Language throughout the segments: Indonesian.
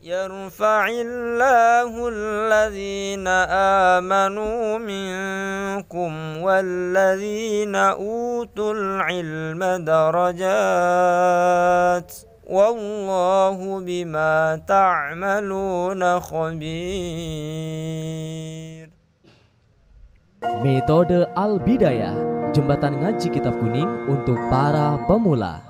يرفع الله الذين آمنوا منكم والذين أوتوا العلم درجات والله بما تعملون خبير. Metode Al-Bidayah, jembatan ngaji kitab kuning untuk para pemula.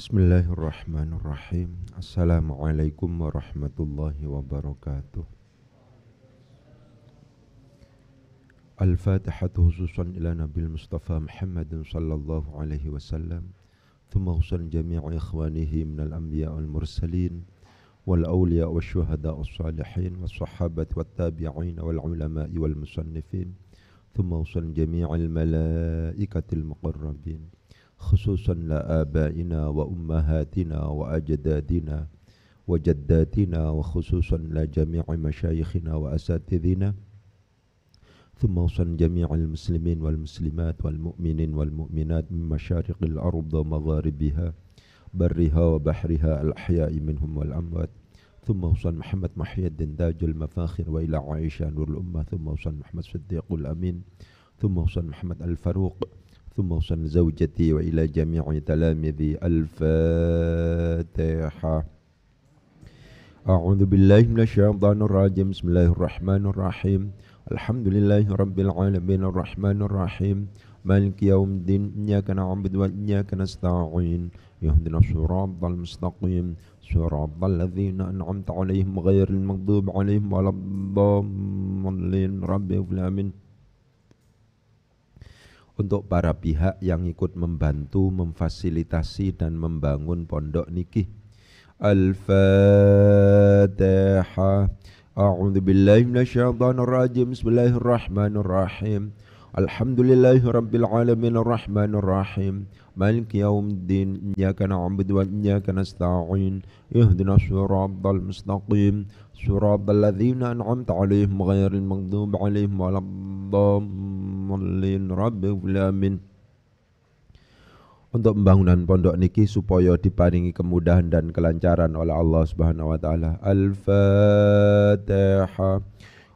Bismillahirrahmanirrahim. Assalamualaikum warahmatullahi wabarakatuh. Al-Fatihatu khususan ila Nabil Mustafa Muhammadin sallallahu alaihi wasallam. Thumma khususan jami'i ikhwanihi minal anbiya wal mursalin wal awliya wal syuhada wal salihin wal sahabati wal tabi'in wal ulama'i wal musannifin. Thumma khususan jami'il malaikatil muqarrabin. خصوصا لآبائنا وأمهاتنا وأجدادنا وجداتنا وخصوصا لجميع مشايخنا وأساتذنا ثم وصل جميع المسلمين والمسلمات والمؤمنين والمؤمنات من مشارق الأرض ومغاربها برها وبحرها الأحياء منهم والأموات ثم وصل محمد محي الدين تاج المفاخر وإلى عائشة نور الأمة ثم وصل محمد صديق الأمين ثم وصل محمد الفاروق ثم وصل زوجتي وإلى جميع تلاميذي. الفاتحة. أعوذ بالله من الشيطان الرجيم. بسم الله الرحمن الرحيم. الحمد لله رب العالمين الرحمن الرحيم مالك يوم الدين إياك نعبد وإياك نستعين اهدنا الصراط المستقيم صراط الذين أنعمت عليهم غير المغضوب عليهم ولا الضالين. رب العالمين. Untuk para pihak yang ikut membantu, memfasilitasi dan membangun pondok niki. Al-Fatihah. A'udzu billahi minasyaitonir rajim. Bismillahirrahmanirrahim. Alhamdulillahi rabbil alamin arrahmanir rahim. Maliki yaumiddin. Iyyaka na'budu wa iyyaka nasta'in. Ihdinas siratal mustaqim. Siratal ladzina an'amta 'alaihim ghairil maghdubi 'alaihim waladdallin. Rabbil alamin. Untuk pembangunan pondok niki supaya diparingi kemudahan dan kelancaran oleh Allah Subhanahu wa taala. Al-Fatihah.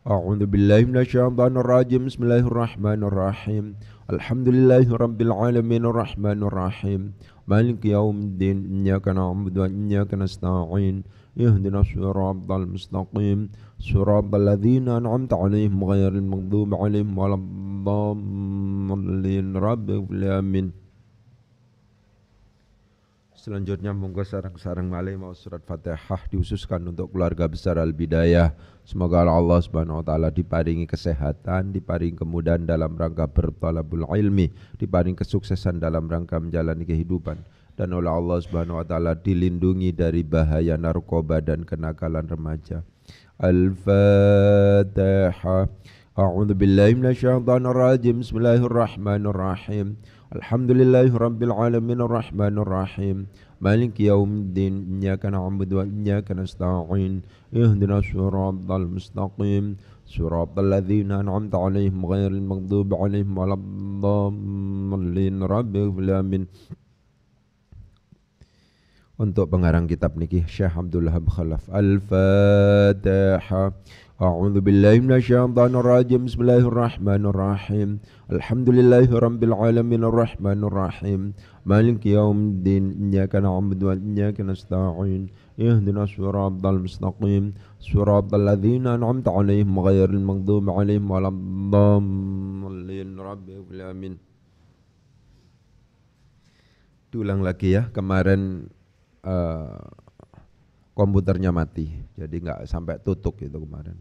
A'udzu billahi minasyaitonir rajim. Bismillahirrahmanirrahim. Alhamdulillahi rabbil alamin arrahmanir rahim. Maliki yaumiddin. Iyyaka na'budu wa iyyaka nasta'in. Ihdinas siratal mustaqim. Siratal ladzina an'amta 'alaihim ghairil maghdubi 'alaihim waladdallin. Rabbil alamin. Selanjutnya monggo sareng-sareng malih mau surat Fatihah dihususkan untuk keluarga besar Al-Bidayah. Semoga Allah Subhanahu wa taala diparingi kesehatan, diparingi kemudahan dalam rangka bertalabul ilmi, diparingi kesuksesan dalam rangka menjalani kehidupan, dan oleh Allah Subhanahu wa taala dilindungi dari bahaya narkoba dan kenakalan remaja. Al-Fatihah. A'udzu billahi minasyaitonir rajim. Bismillahirrahmanirrahim. Alhamdulillahi rabbil alamin arrahmanir rahim. Maliki yaumiddin. Iyyaka na'budu wa iyyaka nasta'in. Ihdinas siratal mustaqim. Siratal ladzina an'amta 'alaihim ghairil maghdubi 'alaihim waladdallin. Rabbil alamin. Untuk pengarang kitab niki Syekh Abdul Wahab Khalaf. Al-Fatihah. A'udzu billahi minasyaitonir rajim. Bismillahirrahmanirrahim. Alhamdulillahi rabbil alamin arrahmanir rahim. Maliki yaumiddin. Iyyaka na'budu wa iyyaka nasta'in. Ihdinas siratal mustaqim. Siratal ladzina an'amta 'alaihim ghairil maghdubi 'alaihim waladdallin. Rabbil alamin. Diulang lagi ya, kemarin komputernya mati, jadi nggak sampai tutup itu kemarin.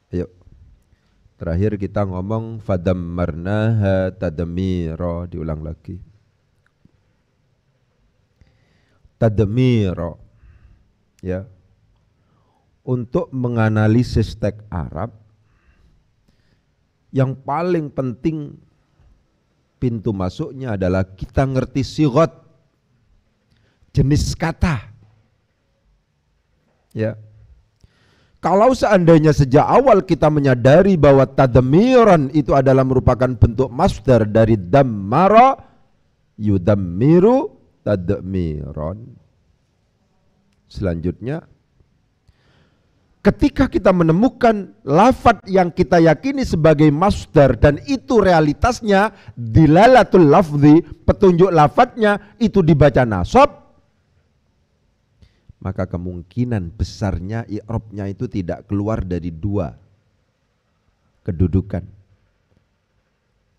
Ayo, terakhir kita ngomong fadammarnaha tadmira, diulang lagi. Tadmira, ya. Untuk menganalisis teks Arab, yang paling penting pintu masuknya adalah kita ngerti sigot, jenis kata. Ya. Kalau seandainya sejak awal kita menyadari bahwa tadmiran itu adalah merupakan bentuk masdar dari dammara yudammiru tadmiran. Selanjutnya, ketika kita menemukan lafadz yang kita yakini sebagai masdar dan itu realitasnya dilalatul lafzi, petunjuk lafadznya itu dibaca nasab, maka kemungkinan besarnya i'rabnya itu tidak keluar dari dua kedudukan.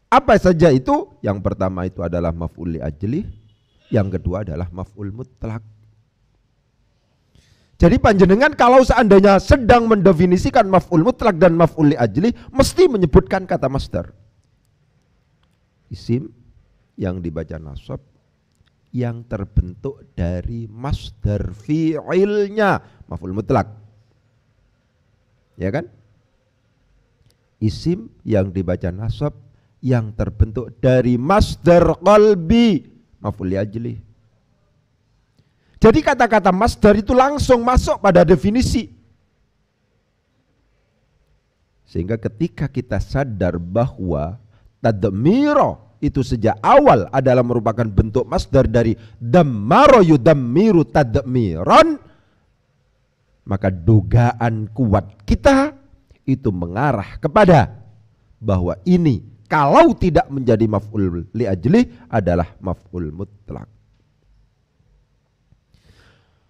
Apa saja itu? Yang pertama itu adalah maf'ul li ajlih, yang kedua adalah maf'ul mutlak. Jadi panjenengan kalau seandainya sedang mendefinisikan maf'ul mutlak dan maf'ul li ajli, mesti menyebutkan kata masdar. Isim yang dibaca nasab yang terbentuk dari masdar fi'ilnya, maf'ul mutlak. Ya kan? Isim yang dibaca nasab yang terbentuk dari masdar qalbi, maf'ul li ajli. Jadi kata-kata masdar itu langsung masuk pada definisi. Sehingga ketika kita sadar bahwa tadmiro itu sejak awal adalah merupakan bentuk masdar dari dammaro yudammiru tadmiron, maka dugaan kuat kita itu mengarah kepada bahwa ini kalau tidak menjadi maf'ul li ajli adalah maf'ul mutlak.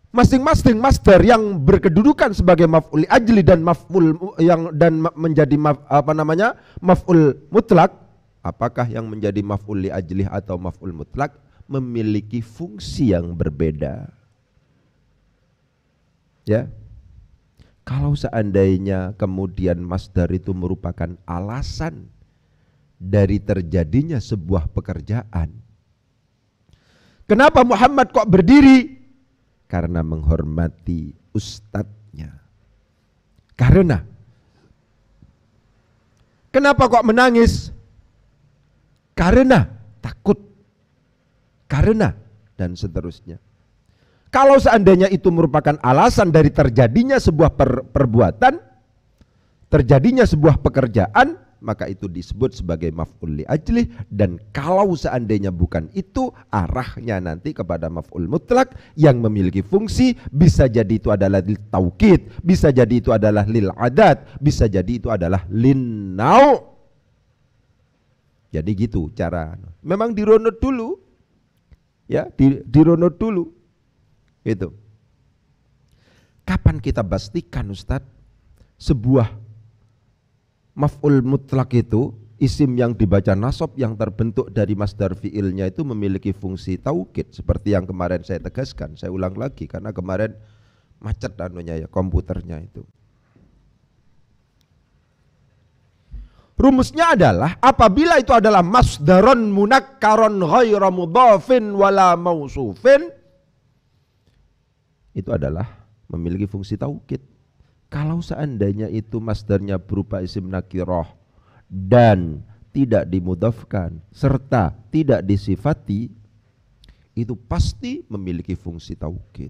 Masing-masing masdar yang berkedudukan sebagai maf'ul li ajli dan maf'ul yang dan menjadi maf'ul mutlak, apakah yang menjadi maf'ul li ajli atau maf'ul mutlak memiliki fungsi yang berbeda. Ya. Kalau seandainya kemudian masdar itu merupakan alasan dari terjadinya sebuah pekerjaan. Kenapa Muhammad kok berdiri? Karena menghormati ustadznya. Karena kenapa kok menangis? Karena takut. Karena dan seterusnya. Kalau seandainya itu merupakan alasan dari terjadinya sebuah perbuatan, terjadinya sebuah pekerjaan, maka itu disebut sebagai maf'ul li ajli. Dan kalau seandainya bukan itu, arahnya nanti kepada maf'ul mutlak yang memiliki fungsi, bisa jadi itu adalah lil taukid, bisa jadi itu adalah lil adat, bisa jadi itu adalah lin nau. Jadi gitu cara. Memang dirunut dulu, ya, dirunut dulu. Itu. Kapan kita pastikan Ustadz sebuah maf'ul mutlak itu isim yang dibaca nasab yang terbentuk dari masdar fi'ilnya itu memiliki fungsi taukid, seperti yang kemarin saya tegaskan. Saya ulang lagi karena kemarin macet anunya ya, komputernya itu. Rumusnya adalah apabila itu adalah masdaron munakkaron ghaira mudhafin wala mausufin, itu adalah memiliki fungsi taukid. Kalau seandainya itu masdarnya berupa isim nakirah dan tidak dimudhafkan serta tidak disifati, itu pasti memiliki fungsi taukid.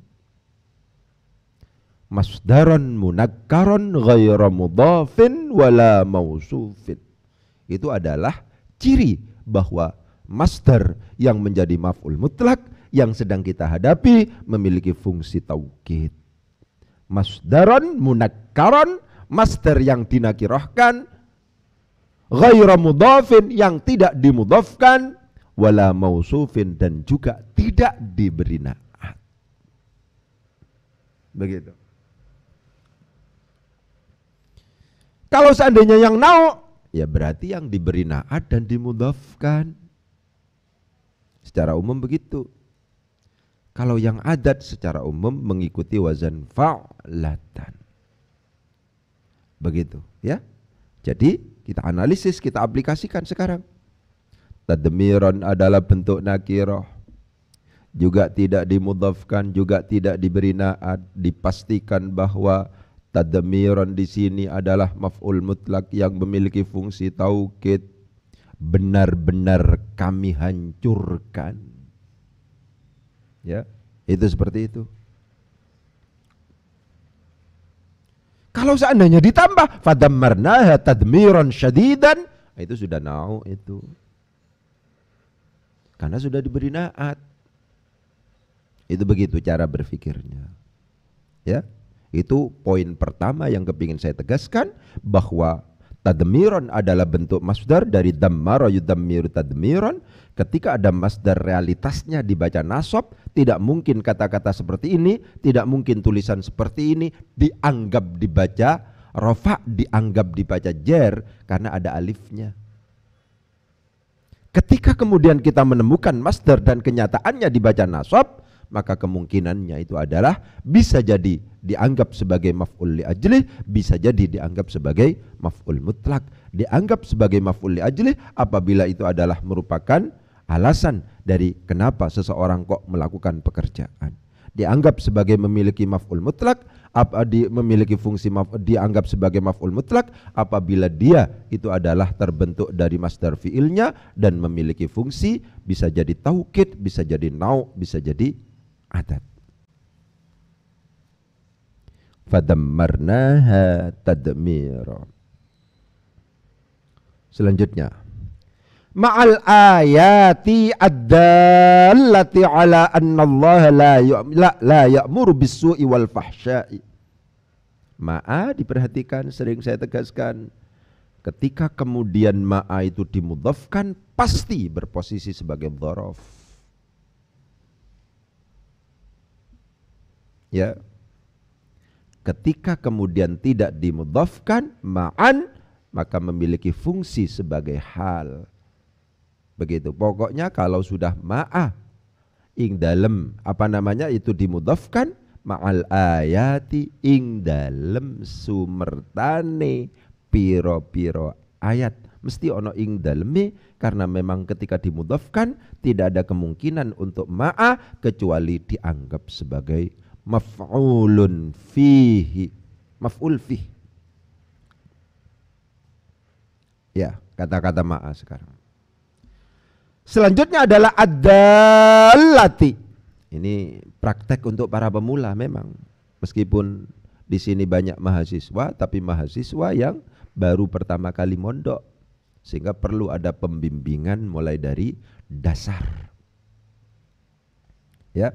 Masdaron munakkaron ghaira mudhafin wala mausufin, itu adalah ciri bahwa masdar yang menjadi maf'ul mutlak yang sedang kita hadapi memiliki fungsi taukid. Masdaron munakkaron, masdar yang dinakirahkan, ghaira mudhafin yang tidak dimudhafkan, wala mausufin dan juga tidak diberi na'at. Begitu. Kalau seandainya yang nau, ya berarti yang diberi na'at dan dimudhafkan. Secara umum begitu. Kalau yang adat secara umum mengikuti wazan fa'latan. Begitu ya. Jadi kita analisis, kita aplikasikan sekarang. Tadmiron adalah bentuk nakirah, juga tidak dimudhafkan, juga tidak diberi na'at. Dipastikan bahwa tadmiron di sini adalah maf'ul mutlak yang memiliki fungsi taukid. Benar-benar kami hancurkan. Ya, itu seperti itu. Kalau seandainya ditambah fadammarnaha tadmiran syadidan, itu sudah nau itu. Karena sudah diberi na'at. Itu begitu cara berfikirnya. Ya, itu poin pertama yang kepingin saya tegaskan, bahwa tadmiron adalah bentuk masdar dari dammara yudammiru tadmiron. Ketika ada masdar realitasnya dibaca nasab, tidak mungkin kata-kata seperti ini, tidak mungkin tulisan seperti ini dianggap dibaca rafa, dianggap dibaca jer, karena ada alifnya. Ketika kemudian kita menemukan masdar dan kenyataannya dibaca nasab, maka kemungkinannya itu adalah bisa jadi dianggap sebagai maf'ul li ajlih, bisa jadi dianggap sebagai maf'ul mutlak. Dianggap sebagai maf'ul li ajlih apabila itu adalah merupakan alasan dari kenapa seseorang kok melakukan pekerjaan. Dianggap sebagai memiliki maf'ul mutlak, memiliki fungsi dianggap sebagai maf'ul mutlak apabila dia itu adalah terbentuk dari masdar fiilnya dan memiliki fungsi, bisa jadi taukid, bisa jadi nau', bisa jadi adat. Fadammarnaha tadmira. Selanjutnya, ma'al ayati ad-dallati ala anna Allah la ya'muru bis-su'i wal fahsya'i. Ma'a diperhatikan, sering saya tegaskan, ketika kemudian ma'a itu dimudhafkan pasti berposisi sebagai dzaraf. Ya, ketika kemudian tidak dimudhafkan ma'an, maka memiliki fungsi sebagai hal. Begitu. Pokoknya kalau sudah ma'a ing dalem itu dimudhafkan, ma'al ayati ing dalem sumertane piro-piro ayat, mesti ono ing daleme, karena memang ketika dimudhafkan tidak ada kemungkinan untuk ma'a kecuali dianggap sebagai maf'ulun fihi, maf'ul fih. Ya, kata-kata ma'a sekarang. Selanjutnya adalah ad-dallati. Ini praktek untuk para pemula memang. Meskipun di sini banyak mahasiswa, tapi mahasiswa yang baru pertama kali mondok, sehingga perlu ada pembimbingan mulai dari dasar. Ya.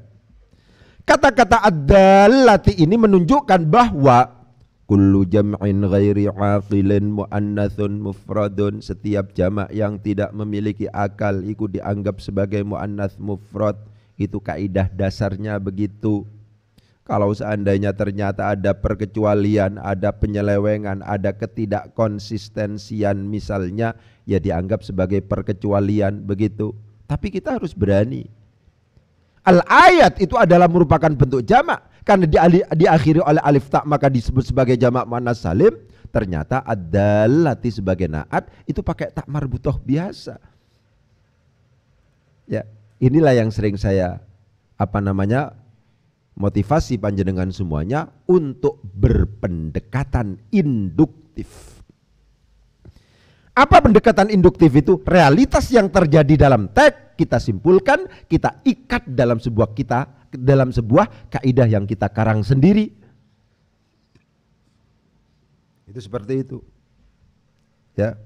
Kata-kata ad-dallati ini menunjukkan bahwa kullu jam'in ghairi aqilin muannatsun mufradun, setiap jamak yang tidak memiliki akal itu dianggap sebagai muannats mufrad. Itu kaidah dasarnya begitu. Kalau seandainya ternyata ada perkecualian, ada penyelewengan, ada ketidakkonsistensian misalnya, ya dianggap sebagai perkecualian begitu. Tapi kita harus berani. Al-ayat itu adalah merupakan bentuk jamak, karena diakhiri oleh alif ta maka disebut sebagai jamak muannats salim. Ternyata ad-dallati sebagai naat itu pakai tak marbutoh biasa. Ya, inilah yang sering saya motivasi panjenengan semuanya untuk berpendekatan induktif. Apa pendekatan induktif itu? Realitas yang terjadi dalam teks kita simpulkan, kita ikat dalam sebuah kaidah yang kita karang sendiri. Itu seperti itu. Ya.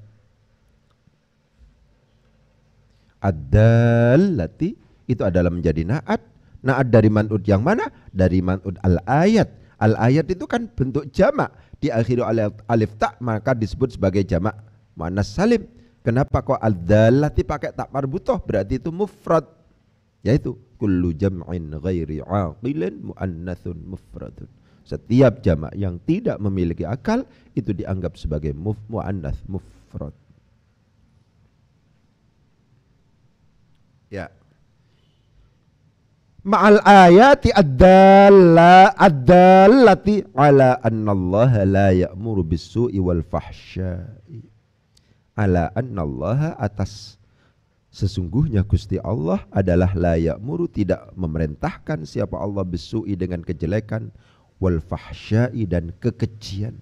Ad-dallati itu adalah menjadi naat. Naat dari man'ud yang mana? Dari man'ud al-ayat. Al-ayat itu kan bentuk jamak, diakhiri oleh alif ta maka disebut sebagai jamak muannats salim. Kenapa kok ad-dallati pakai tak marbutoh? Berarti itu mufrad. Yaitu kullu jam'in ghairi aqilin muannatsun mufradun. Setiap jamak yang tidak memiliki akal itu dianggap sebagai muannats mufrad. Ya. Ma'al ayati ad-dallati ala anna Allah la ya'muru bis-su'i wal fahsya'i. Ala anna Allah, atas sesungguhnya Gusti Allah adalah la ya'muru, tidak memerintahkan siapa Allah bis-su'i dengan kejelekan, wal fahsya'i dan kekejian.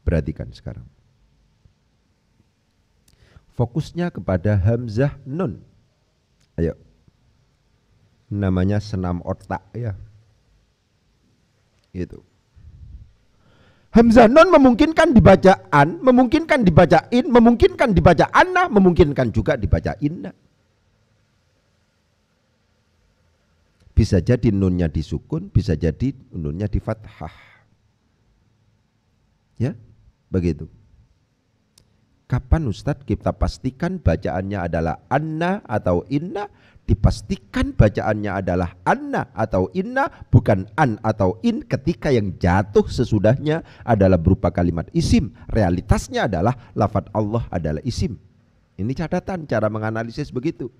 Perhatikan sekarang. Fokusnya kepada hamzah nun. Ayo. Namanya senam otak ya. Itu. Hamzah nun memungkinkan dibaca an, memungkinkan dibaca in, memungkinkan dibaca anna, memungkinkan juga dibaca inna. Bisa jadi nunnya disukun, bisa jadi nunnya di fathah. Ya, begitu. Kapan Ustadz kita pastikan bacaannya adalah anna atau inna? Dipastikan bacaannya adalah anna atau inna, bukan an atau in, ketika yang jatuh sesudahnya adalah berupa kalimat isim. Realitasnya adalah lafadz Allah adalah isim. Ini catatan cara menganalisis begitu.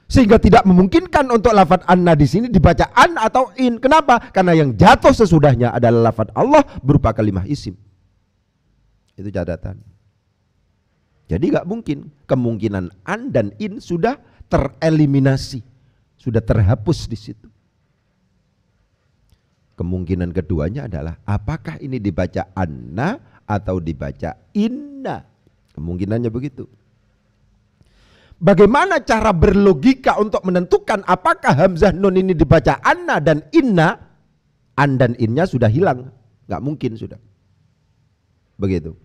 Sehingga tidak memungkinkan untuk lafadz anna di sini dibaca an atau in. Kenapa? Karena yang jatuh sesudahnya adalah lafadz Allah berupa kalimat isim. Itu catatan. Jadi nggak mungkin, kemungkinan an dan in sudah tereliminasi, sudah terhapus di situ. Kemungkinan keduanya adalah apakah ini dibaca anna atau dibaca inna? Kemungkinannya begitu. Bagaimana cara berlogika untuk menentukan apakah hamzah nun ini dibaca anna dan inna? An dan innya sudah hilang, nggak mungkin sudah. Begitu.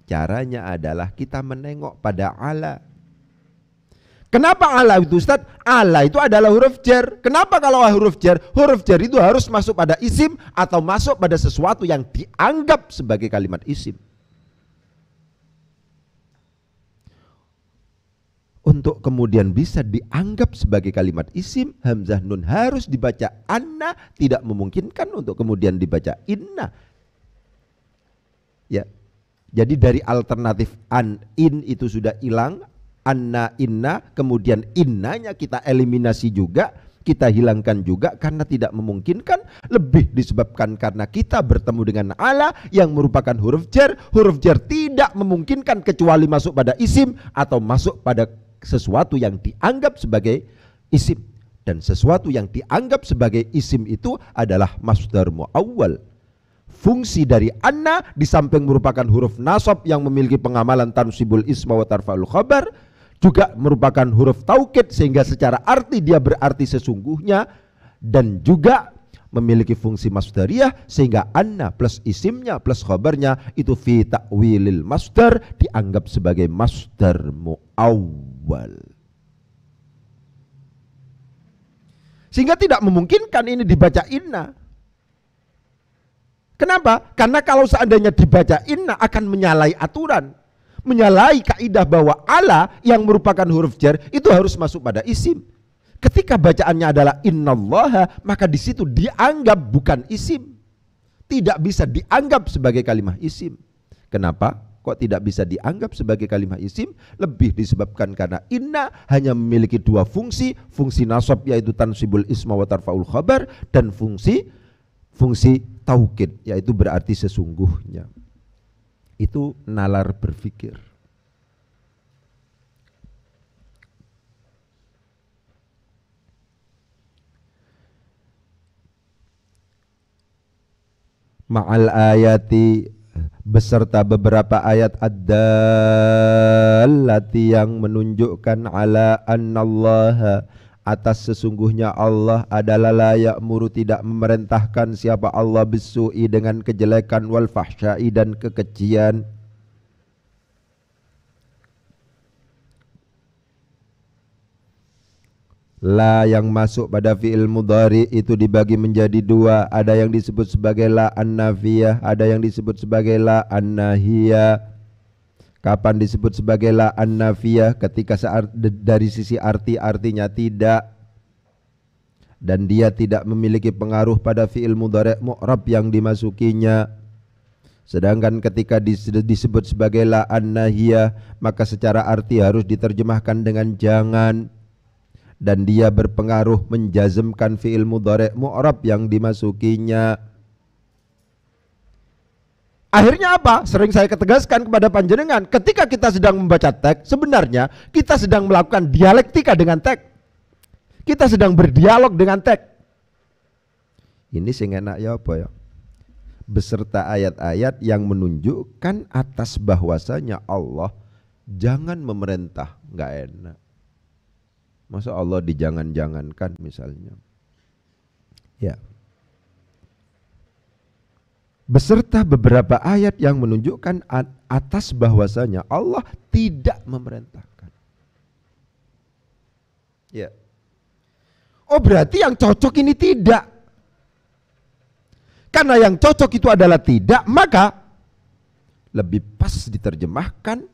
Caranya adalah kita menengok pada ala. Kenapa ala itu Ustaz? Ala itu adalah huruf jar. Kenapa kalau huruf jar? Huruf jar itu harus masuk pada isim atau masuk pada sesuatu yang dianggap sebagai kalimat isim. Untuk kemudian bisa dianggap sebagai kalimat isim, hamzah nun harus dibaca anna, tidak memungkinkan untuk kemudian dibaca inna. Ya. Jadi dari alternatif an, in itu sudah hilang, anna, inna, kemudian innanya kita eliminasi juga, kita hilangkan juga karena tidak memungkinkan, lebih disebabkan karena kita bertemu dengan ala yang merupakan huruf jar tidak memungkinkan kecuali masuk pada isim atau masuk pada sesuatu yang dianggap sebagai isim. Dan sesuatu yang dianggap sebagai isim itu adalah masdar muawwal. Fungsi dari anna di samping merupakan huruf nasab yang memiliki pengamalan tansibul isma wa tarfa'ul khabar, juga merupakan huruf taukid sehingga secara arti dia berarti sesungguhnya, dan juga memiliki fungsi masdariyah sehingga anna plus isimnya plus khabarnya itu fi ta'wilil masdar dianggap sebagai masdar muawwal. Sehingga tidak memungkinkan ini dibaca inna. Kenapa? Karena kalau seandainya dibaca inna akan menyalahi aturan, menyalahi kaidah bahwa ala yang merupakan huruf jar itu harus masuk pada isim. Ketika bacaannya adalah innallaha, maka di situ dianggap bukan isim, tidak bisa dianggap sebagai kalimat isim. Kenapa? Kok tidak bisa dianggap sebagai kalimat isim? Lebih disebabkan karena inna hanya memiliki dua fungsi, fungsi nasab yaitu tansibul isma wa tarfa'ul khabar, dan fungsi taukid yaitu berarti sesungguhnya. Itu nalar berpikir. Ma'al ayati beserta beberapa ayat ad-dallati yang menunjukkan ala annallaha atas sesungguhnya Allah adalah la ya'muru tidak memerintahkan siapa Allah bisu'i dengan kejelekan wal fahsya'i dan kekejian. La yang masuk pada fi'il mudhari itu dibagi menjadi dua, ada yang disebut sebagai la an-nafiyah, ada yang disebut sebagai la an-nahiyah. Kapan disebut sebagai la an-nafiyah? Ketika dari sisi arti artinya tidak, dan dia tidak memiliki pengaruh pada fi'il mudhari' mu'rab yang dimasukinya. Sedangkan ketika disebut sebagai la an-nahiyah, maka secara arti harus diterjemahkan dengan jangan, dan dia berpengaruh menjazmkan fi'il mudhari' mu'rab yang dimasukinya. Akhirnya apa? Sering saya ketegaskan kepada panjenengan, ketika kita sedang membaca teks, sebenarnya kita sedang melakukan dialektika dengan teks. Kita sedang berdialog dengan teks. Ini sing enak ya apa ya? Beserta ayat-ayat yang menunjukkan atas bahwasanya Allah jangan memerintah, nggak enak. Masa Allah dijangan-jangankan misalnya. Ya. Beserta beberapa ayat yang menunjukkan atas bahwasanya Allah tidak memerintahkan. Ya. Oh berarti yang cocok ini tidak. Karena yang cocok itu adalah tidak, maka lebih pas diterjemahkan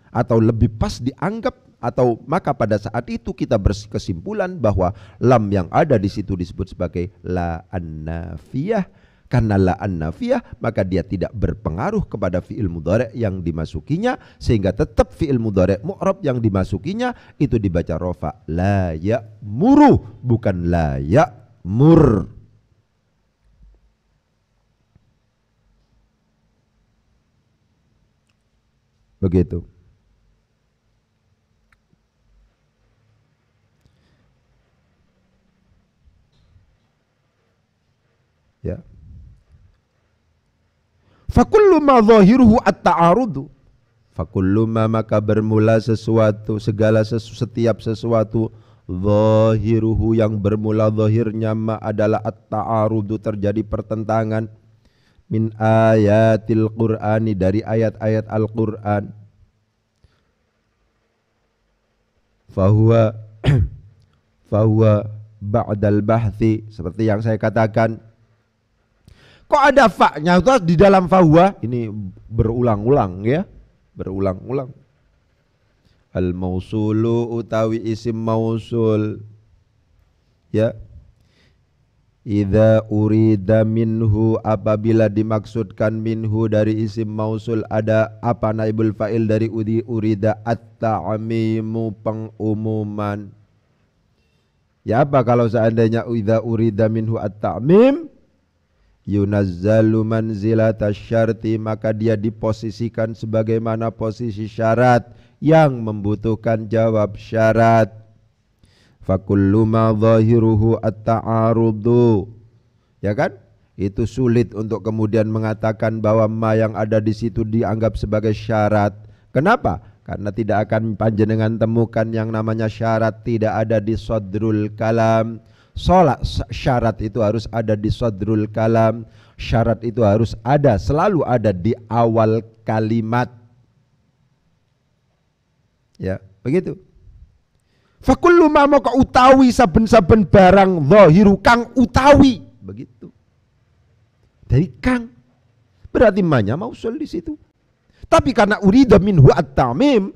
atau lebih pas dianggap, atau maka pada saat itu kita berkesimpulan bahwa lam yang ada di situ disebut sebagai la an-nafiyah. Karena la an-nafiyah maka dia tidak berpengaruh kepada fi'il mudhari' yang dimasukinya, sehingga tetap fi'il mudhari' mu'rab yang dimasukinya itu dibaca rofa, la ya'muru, bukan la ya'mur. Begitu. Ya. Fakullu ma zahiruhu at-ta'arudu. Fakullu ma maka bermula sesuatu, setiap sesuatu, zahiruhu yang bermula zahirnya ma adalah at-ta'arudu, terjadi pertentangan, min ayatil Qur'ani, dari ayat-ayat Al-Qur'an. Fahuwa ba'dal bahthi, seperti yang saya katakan. Kok ada fa-nya di dalam fahuwa? Ini berulang-ulang ya, berulang-ulang. Al-mausulu utawi isim mausul, ya. Idza urida minhu, apabila dimaksudkan minhu dari isim mausul ada apa naibul fa'il dari urida, at-ta'mimu, pengumuman. Ya apa kalau seandainya idza urida minhu at-ta'mim, yunazzalu manzilatasy syarti, maka dia diposisikan sebagaimana posisi syarat yang membutuhkan jawab syarat. Fakullu ma zahiruhu at-ta'arudu, ya kan? Itu sulit untuk kemudian mengatakan bahwa ma yang ada di situ dianggap sebagai syarat. Kenapa? Karena tidak akan panjenengan temukan yang namanya syarat tidak ada di sadrul kalam. Syarat itu harus ada di sadrul kalam. Syarat itu harus ada, selalu ada di awal kalimat. Ya, begitu. Fakullu ma maka utawi saben-saben barang zahiru kang utawi, begitu. Dari kang berarti manya mausul di situ. Tapi karena urida minhu at-ta'mim,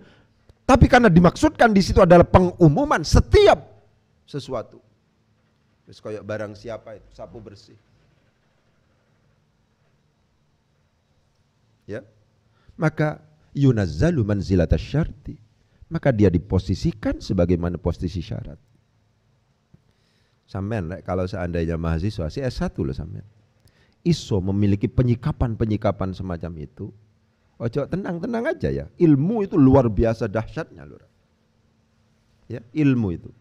tapi karena dimaksudkan di situ adalah pengumuman setiap sesuatu. Terus kayak barang siapa itu, sapu bersih. Ya. Maka yunazzalu manzilatasy syarti, maka dia diposisikan sebagaimana posisi syarat. Sampean kalau seandainya mahasiswa si S1 loh sampean, iso memiliki penyikapan-penyikapan semacam itu, ojo tenang-tenang aja ya. Ilmu itu luar biasa dahsyatnya loh. Ya, ilmu itu.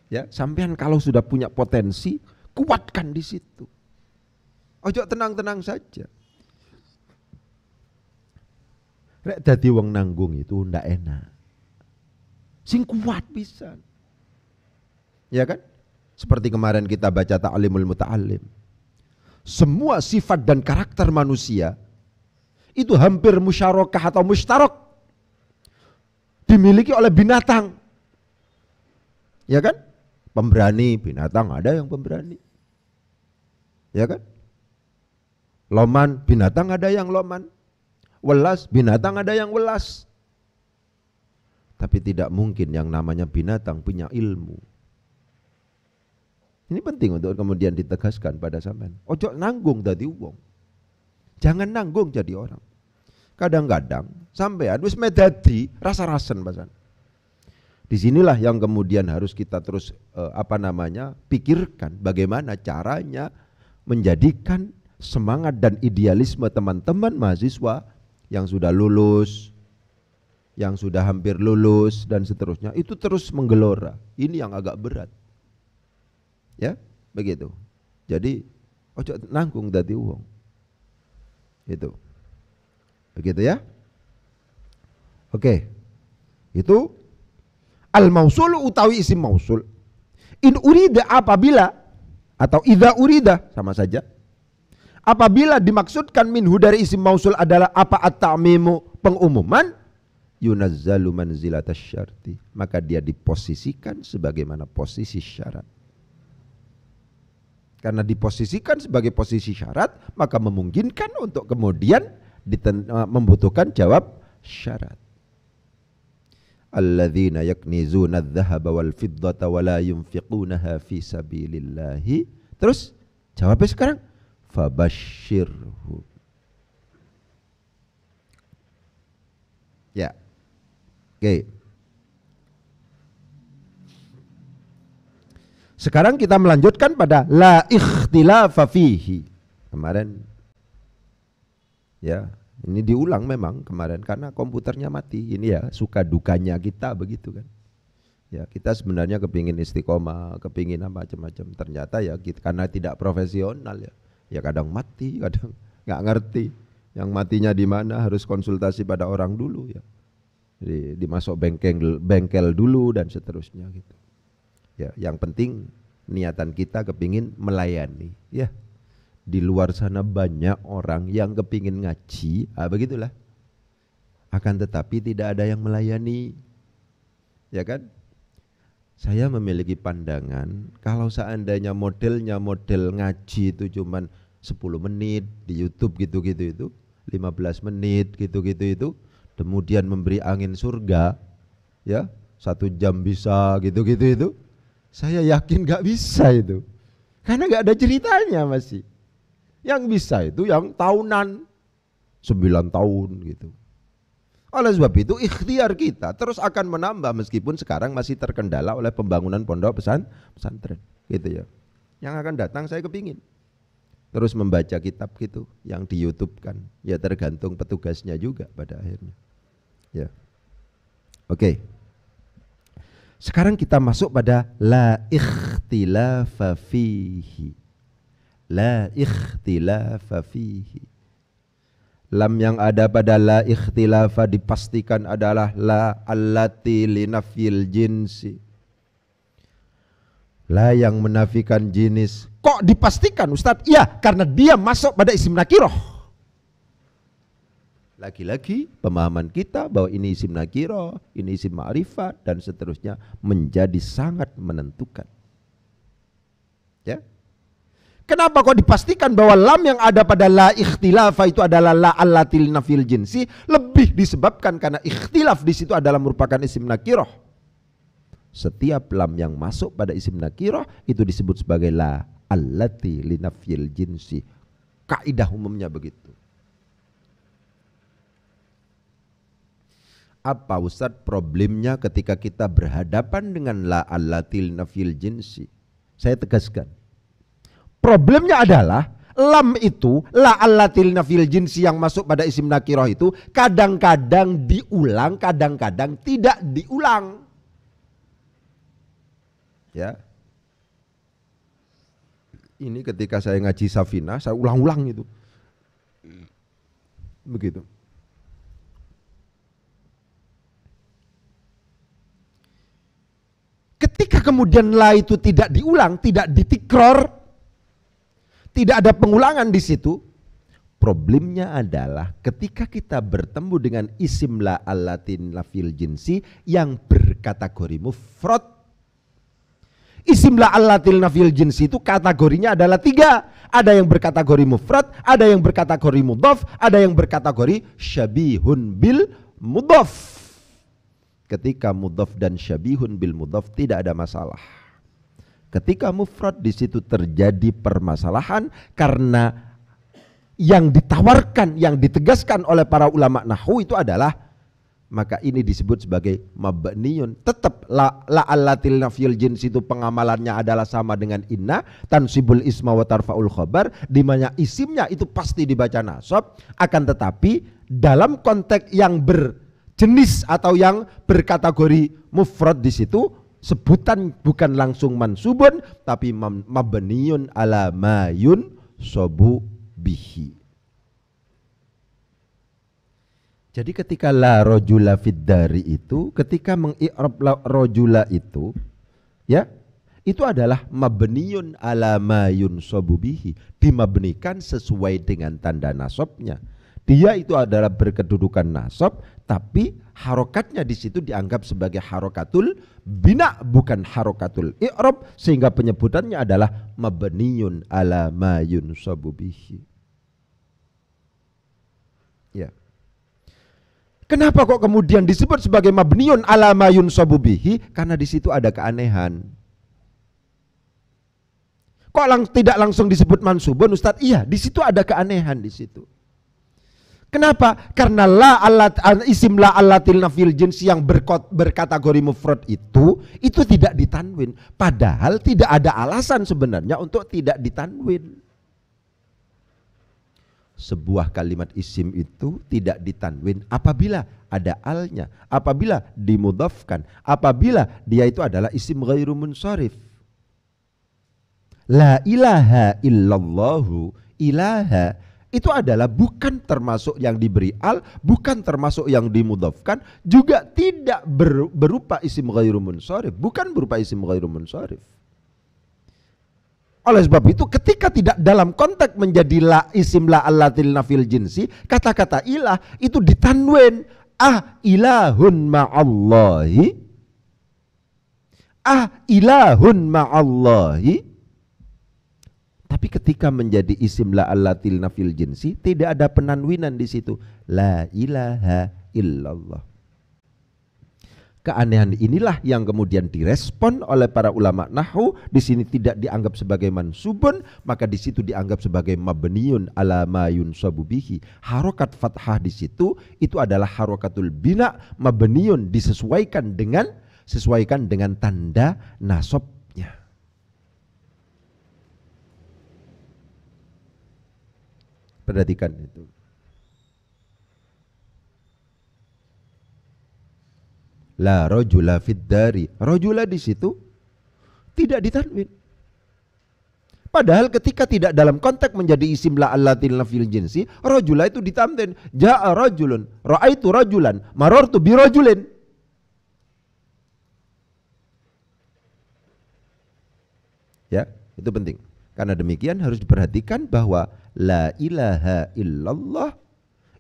Ya, sampean kalau sudah punya potensi, kuatkan di situ. Ojo tenang-tenang saja. Rek dadi wong nanggung itu ndak enak. Sing kuat pisan. Ya kan? Seperti kemarin kita baca Ta'limul Muta'allim. Semua sifat dan karakter manusia itu hampir musyarakah atau mustarak dimiliki oleh binatang. Ya kan? Pemberani, binatang ada yang pemberani. Ya kan? Loman, binatang ada yang loman. Welas, binatang ada yang welas. Tapi tidak mungkin yang namanya binatang punya ilmu. Ini penting untuk kemudian ditegaskan pada sampean. Ojo nanggung dadi wong. Jangan nanggung jadi orang. Kadang-kadang sampean wis medadi rasa-rasen pasan. Disinilah yang kemudian harus kita terus pikirkan bagaimana caranya menjadikan semangat dan idealisme teman-teman mahasiswa yang sudah lulus, yang sudah hampir lulus dan seterusnya itu terus menggelora. Ini yang agak berat. Ya, begitu. Jadi ojo nanggung dadi wong. Itu. Begitu ya? Oke. Itu al-mausulu utawi isim mausul. In urida apabila atau idza urida sama saja. Apabila dimaksudkan minhu dari isim mausul adalah apa at-ta'mimu, pengumuman, yunazzalu manzilatasy syarti, maka dia diposisikan sebagaimana posisi syarat. Karena diposisikan sebagai posisi syarat, maka memungkinkan untuk kemudian membutuhkan jawab syarat. Alladzina yaknizuna adh-dhahaba wal fiddata wa la yunfiqunaha fi sabilillahi. Terus jawabnya sekarang fabashshirhum. Ya. Oke. Sekarang kita melanjutkan pada la ikhtilafa fihi. Kemarin ya, ini diulang memang kemarin karena komputernya mati. Ini ya suka dukanya kita begitu kan. Ya, kita sebenarnya kepingin istiqomah, kepingin macam-macam. Ternyata ya karena tidak profesional ya. Ya kadang mati, kadang nggak ngerti. Yang matinya di mana harus konsultasi pada orang dulu ya. Jadi dimasuk bengkel dulu dan seterusnya gitu. Ya, yang penting niatan kita kepingin melayani ya. Di luar sana banyak orang yang kepingin ngaji, begitulah. Akan tetapi tidak ada yang melayani. Ya kan? Saya memiliki pandangan kalau seandainya modelnya model ngaji itu cuman 10 menit di YouTube gitu-gitu itu, 15 menit gitu-gitu itu, kemudian memberi angin surga ya, 1 jam bisa gitu-gitu itu, saya yakin gak bisa itu. Karena gak ada ceritanya masih. Yang bisa itu yang tahunan, 9 tahun gitu. Oleh sebab itu ikhtiar kita terus akan menambah meskipun sekarang masih terkendala oleh pembangunan pondok pesantren gitu ya. Yang akan datang saya kepingin terus membaca kitab gitu yang di YouTube kan. Ya tergantung petugasnya juga pada akhirnya. Ya. Oke. Sekarang kita masuk pada la ikhtilafa fihi. La ikhtilafa fihi. Lam yang ada pada la ikhtilafa dipastikan adalah la allati linafil jinsi. La yang menafikan jenis. Kok dipastikan Ustadz? Ya, karena dia masuk pada isim nakiroh. Lagi-lagi pemahaman kita bahwa ini isim nakiroh, ini isim ma'rifat dan seterusnya menjadi sangat menentukan. Ya. Kenapa kok dipastikan bahwa lam yang ada pada la ikhtilafa itu adalah la allati linafil jinsi? Lebih disebabkan karena ikhtilaf di situ adalah merupakan isim nakiroh. Setiap lam yang masuk pada isim nakiroh itu disebut sebagai la allati linafil jinsi. Kaidah umumnya begitu. Apa Ustadz problemnya ketika kita berhadapan dengan la allati linafil jinsi? Saya tegaskan. Problemnya adalah lam itu la allati linafil jinsi yang masuk pada isim nakiroh itu kadang-kadang diulang, kadang-kadang tidak diulang. Ya. Ini ketika saya ngaji Safina, saya ulang-ulang itu. Begitu. Ketika kemudian la itu tidak diulang, tidak ditikror, tidak ada pengulangan di situ. Problemnya adalah ketika kita bertemu dengan isim la allati linafil jinsi yang berkategori mufrad. Isim la allati linafil jinsi itu kategorinya adalah 3. Ada yang berkategori mufrad, ada yang berkategori mudhaf, ada yang berkategori syabihun bil mudhaf. Ketika mudhaf dan syabihun bil mudhaf tidak ada masalah. Ketika mufrad di situ terjadi permasalahan karena yang ditawarkan, yang ditegaskan oleh para ulama nahwu itu adalah, maka ini disebut sebagai mabniyun. Tetap la allati linafil jins itu pengamalannya adalah sama dengan inna, tansibul isma wa tarfaul khabar, di mana isimnya itu pasti dibaca nasab, akan tetapi dalam konteks yang berjenis atau yang berkategori mufrad di situ sebutan bukan langsung mansubun tapi mabniyun ala mayun sobu bihi. Jadi ketika la rojula fid dari itu, ketika mengi'rab la rojula itu, ya, itu adalah mabniyun ala mayun sobu bihi, dimabnikan sesuai dengan tanda nasabnya. Dia itu adalah berkedudukan nasab, tapi harokatnya di situ dianggap sebagai harokatul bina, bukan harokatul i'rab, sehingga penyebutannya adalah mabniyun ala ma yunsabu bihi. Ya. Kenapa kok kemudian disebut sebagai mabniyun ala ma yunsabu bihi? Karena di situ ada keanehan. Kok tidak langsung disebut mansubun, Ustadz? Iya, di situ ada keanehan di situ. Kenapa? Karena isim la allatil nafil jins yang berkategori mufrad itu tidak ditanwin. Padahal tidak ada alasan sebenarnya untuk tidak ditanwin. Sebuah kalimat isim itu tidak ditanwin apabila ada alnya, apabila dimudhafkan, apabila dia itu adalah isim ghairu munsharif. La ilaha illallahu, ilaha itu adalah bukan termasuk yang diberi al, bukan termasuk yang dimudhafkan, juga tidak berupa isim ghairu munsharif, bukan berupa isim ghairu munsharif. Oleh sebab itu ketika tidak dalam konteks menjadi la isim la allatil nafil jinsi, kata-kata ilah itu ditanwin, ilahun ma'allahi, ilahun ma'allahi. Tapi ketika menjadi isim la allatil nafil jinsi, tidak ada penanwinan di situ. La ilaha illallah. Keanehan inilah yang kemudian direspon oleh para ulama nahwu. Di sini tidak dianggap sebagai mansubun, maka di situ dianggap sebagai mabniyun ala ma yunsabu bihi. Harokat fathah di situ itu adalah harokatul bina, mabniyun, disesuaikan dengan tanda nasab. Perhatikan itu. La rajula fid dari. Rajula di situ tidak ditanwin. Padahal ketika tidak dalam konteks menjadi isim la allatil nafil jinsi, rajula itu ditanwin. Ja'a rajulun, ra'aitu rajulan, marartu bi rajulin. Ya, itu penting. Karena demikian harus diperhatikan bahwa la ilaha illallah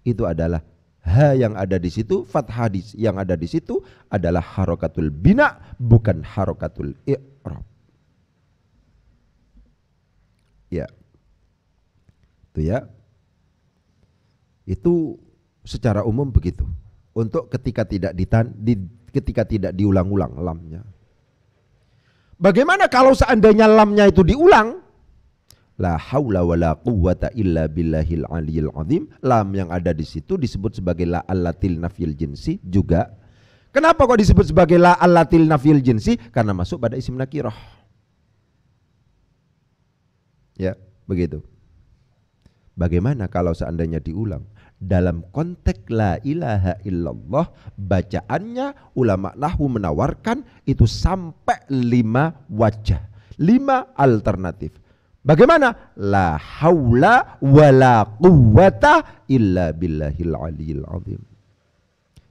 itu adalah ha yang ada di situ, fathah yang ada di situ adalah harokatul bina, bukan harokatul i'rab. Ya. Itu ya. Itu secara umum begitu. Untuk ketika tidak diulang-ulang lamnya. Bagaimana kalau seandainya lamnya itu diulang? La haula wala quwwata illa billahil aliyil azim. Lam yang ada di situ disebut sebagai la allatil nafil jinsi juga. Kenapa kok disebut sebagai la allatil nafil jinsi? Karena masuk pada isim nakirah. Ya, begitu. Bagaimana kalau seandainya diulang? Dalam konteks la ilaha illallah, bacaannya ulama nahwu menawarkan itu sampai 5 wajah, 5 alternatif. Bagaimana? La haula wala quwwata illa billahil aliyil azim.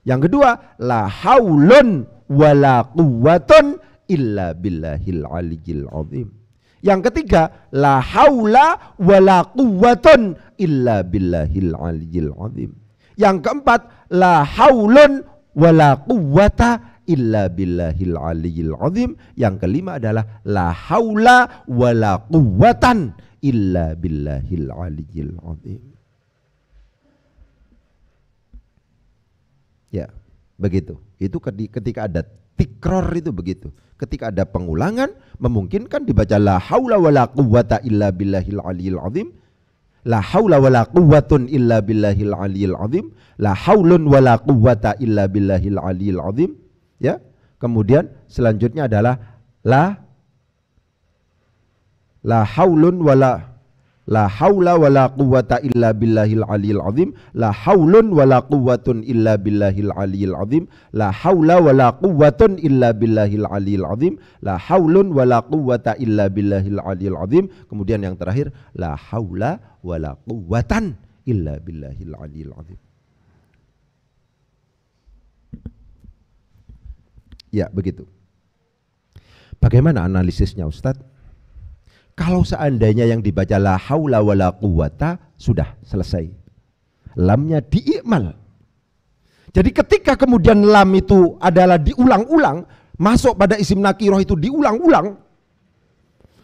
Yang kedua, la haulun wala quwwatun illa billahil aliyil azim. Yang ketiga, la haula wala quwwatun illa billahil aliyil azim. Yang keempat, la haulun wala quwwata illa billahil aliyil azim. Yang kelima adalah la haula wala quwwatan illa billahil aliyil azim. Ya, begitu. Itu ketika ada tikror itu begitu. Ketika ada pengulangan memungkinkan dibaca la haula wala quwwata illa billahil aliyil azim. La haula wala quwwatun illa billahil aliyil azim. La haulun wala quwwata illa billahil aliyil azim. Ya, kemudian selanjutnya adalah la haulun wala quwwata illa billahil aliyil azim. La haulun wala quwwatun illa billahil aliyil azim. La haula wala quwwatun illa billahil aliyil azim. La haulun wala quwwata illa billahil aliyil azim. Kemudian yang terakhir, la haula wala quwwatan illa billahil aliyil azim. Ya, begitu. Bagaimana analisisnya, Ustadz? Kalau seandainya yang dibaca la haula wala quwwata sudah selesai. lamnya diikmal. Jadi ketika kemudian lam itu adalah diulang-ulang, masuk pada isim nakiroh itu diulang-ulang,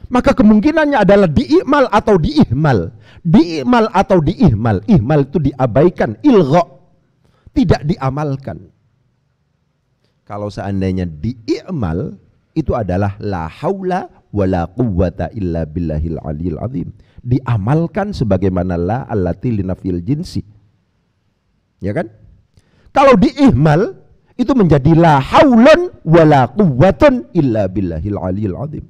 maka kemungkinannya adalah diikmal atau diihmal. Diikmal atau diihmal. Ihmal itu diabaikan, ilgha, tidak diamalkan. Kalau seandainya diikmal, itu adalah la haula wala quwwata illa billahil aliyil azim. Diamalkan sebagaimana la allati linafil jinsi. Ya kan? Kalau diihmal, itu menjadi la haulun wala quwwatun illa billahil aliyil azim.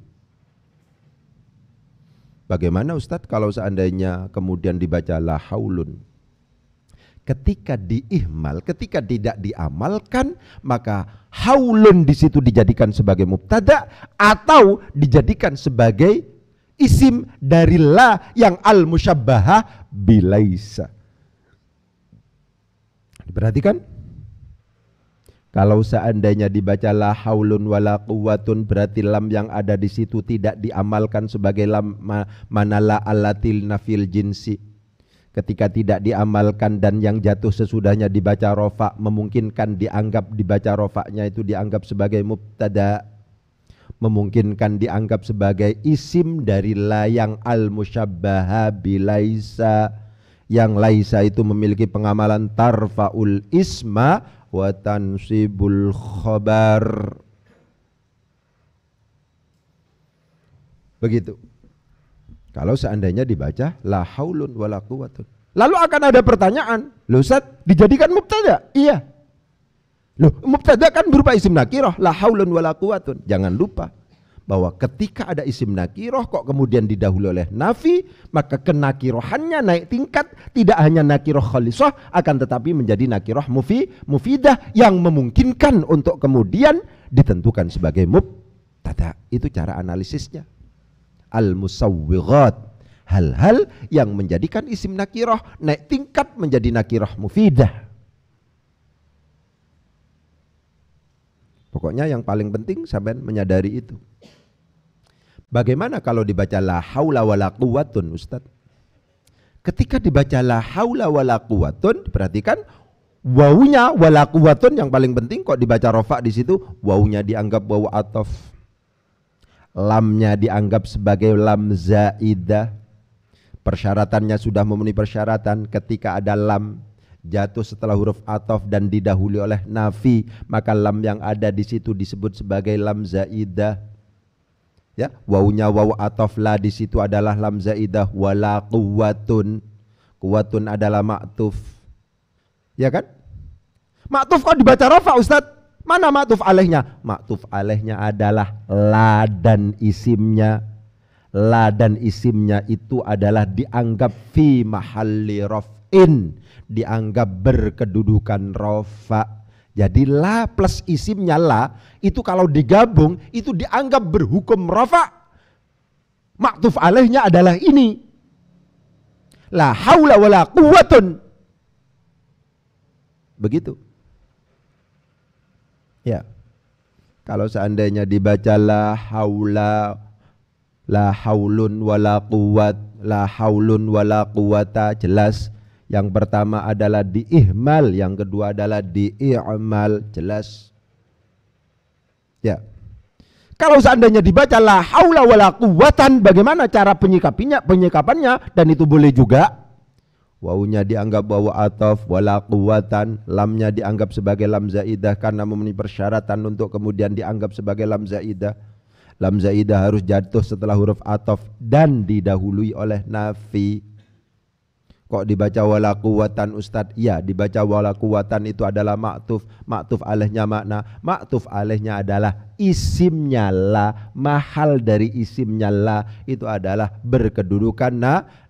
Bagaimana Ustadz kalau seandainya kemudian dibaca la haulun? Ketika diihmal, ketika tidak diamalkan, maka haulun di situ dijadikan sebagai mubtada atau dijadikan sebagai isim dari la yang al-musyabbahah bilaisa. Diperhatikan? Kalau seandainya dibaca la haulun wala quwwatun, berarti lam yang ada di situ tidak diamalkan sebagai lam manala allatil nafil jinsi. Ketika tidak diamalkan dan yang jatuh sesudahnya dibaca rofa, memungkinkan dianggap dibaca rofanya itu dianggap sebagai mubtada, memungkinkan dianggap sebagai isim dari la yang al-musyabbaha bilaisa, yang laisa itu memiliki pengamalan tarfaul isma wa tansibul khabar. Begitu. Kalau seandainya dibaca la haulun wala quwwatun. Lalu akan ada pertanyaan, loh Ustaz, dijadikan mubtada? Iya. Loh, mubtada kan berupa isim nakirah, la haulun wala quwwatun. Jangan lupa bahwa ketika ada isim nakirah kok kemudian didahului oleh nafi, maka kenakirohannya naik tingkat, tidak hanya nakirah khalisah, akan tetapi menjadi nakirah mufidah yang memungkinkan untuk kemudian ditentukan sebagai mubtada. Itu cara analisisnya. Al-musawwighat, hal-hal yang menjadikan isim nakirah naik tingkat menjadi nakirah mufidah. Pokoknya yang paling penting sampai menyadari itu. Bagaimana kalau dibaca la haula wala quwwatun, Ustaz? Ketika dibaca la haula wala quwwatun, perhatikan wawunya wala quwwatun yang paling penting kok dibaca rofa di situ, wawunya dianggap wawu ataf. Lamnya dianggap sebagai lam zaidah. Persyaratannya sudah memenuhi persyaratan. Ketika ada lam jatuh setelah huruf ataf dan didahului oleh nafi, maka lam yang ada di situ disebut sebagai lam zaidah. Ya, wawunya wawu ataf, la di situ adalah lam zaidah. Wala quwwatun, quwwatun adalah ma'tuf. Ya kan? Ma'tuf kok dibaca rafa, Ustaz? Mana ma'tuf alaihnya? Ma'tuf alaihnya adalah la dan isimnya. La dan isimnya itu adalah dianggap fi mahalli raf'in, dianggap berkedudukan rofa. Jadi la plus isimnya la itu kalau digabung itu dianggap berhukum rofa. Ma'tuf alaihnya adalah ini. La haula wala quwwatun. Begitu. Ya. Kalau seandainya dibaca la haula, la haulun wala quwwat, la haulun wala quwwata, jelas. Yang pertama adalah diihmal, yang kedua adalah di'i'mal, jelas. Ya. Kalau seandainya dibaca la haula wala quwwatan, bagaimana cara penyikapannya? Dan itu boleh juga. Wawunya dianggap wawu ataf, wala quwwatan, lamnya dianggap sebagai lam zaidah karena memenuhi persyaratan untuk kemudian dianggap sebagai lam zaidah. Lam zaidah harus jatuh setelah huruf ataf dan didahului oleh nafi. Kok dibaca wala quwwatan, Ustaz? Iya, dibaca wala quwwatan itu adalah ma'tuf. Ma'tuf alaihnya makna, ma'tuf alaihnya adalah isimnya la, mahal dari isimnya la itu adalah berkedudukan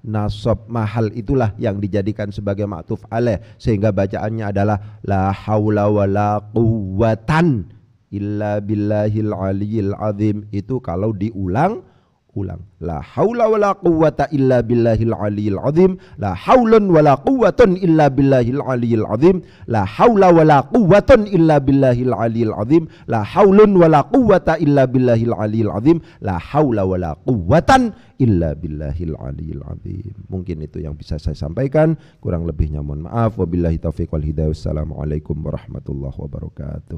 nasab. Mahal itulah yang dijadikan sebagai ma'tuf alaih, sehingga bacaannya adalah la haula wala quwwatan illa billahil aliyil azim. Itu kalau diulang Ulang. La haula wala quwwata illa billahil aliyil azim. La haulun wala quwwatun illa billahil aliyil azim. La haula wala quwwatun illa billahil aliyil azim. La haulun wala quwwata illa billahil aliyil azim. La haula wala quwwatan illa billahil aliyil azim. Mungkin itu yang bisa saya sampaikan, kurang lebihnya mohon maaf. Wabillahi taufiq wal hidayah. Wassalamualaikum warahmatullahi wabarakatuh.